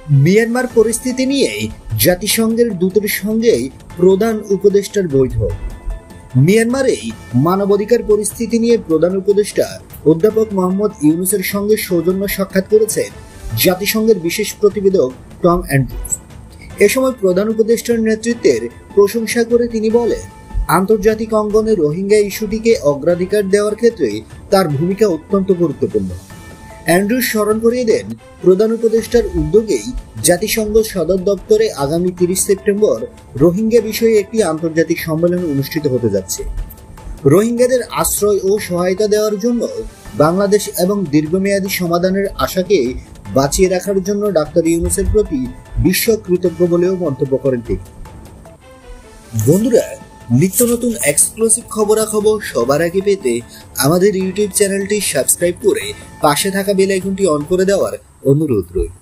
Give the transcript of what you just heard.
Myanmar পরিস্থিতি নিয়ে জাতিসংঘের দূতের সঙ্গে প্রধান উপদেষ্টার বৈঠক। মিয়ানমারে মানবাধিকার পরিস্থিতি নিয়ে প্রধান উপদেষ্টা অধ্যাপক মোহাম্মদ ইউনূসের সঙ্গে সৌজন্য সাক্ষাৎ করেছেন জাতিসংঘের বিশেষ প্রতিবেদক টম অ্যান্ড্রুজ। এ সময় প্রধান উপদেষ্টার নেতৃত্বের প্রশংসা করে তিনি বলেন, আন্তর্জাতিক অঙ্গনে রোহিঙ্গা ইস্যুটিকে অগ্রাধিকার দেওয়ার ক্ষেত্রে তার ভূমিকা অত্যন্ত গুরুত্বপূর্ণ। অ্যান্ড্রুজ স্মরণ করিয়ে দেন, প্রধান উপদেষ্টার উদ্যোগেই জাতিসংঘ সদর দপ্তরে আগামী 30 সেপ্টেম্বর রোহিঙ্গা বিষয়ে একটি আন্তর্জাতিক সম্মেলন অনুষ্ঠিত হতে যাচ্ছে। রোহিঙ্গাদের আশ্রয় ও সহায়তা দেওয়ার জন্য বাংলাদেশ এবং দীর্ঘমেয়াদী সমাধানের আশাকে বাঁচিয়ে রাখার জন্য ডাক্তার ইউনূসের প্রতি বিশ্ব কৃতজ্ঞ বলেও মন্তব্য করেন তিনি। বন্ধুরা, নিত্য নতুন এক্সক্লুসিভ খবরাখবর সবার আগে পেতে আমাদের ইউটিউব চ্যানেলটি সাবস্ক্রাইব করে পাশে থাকা বেল আইকনটি অন করে দেওয়ার অনুরোধ রইল।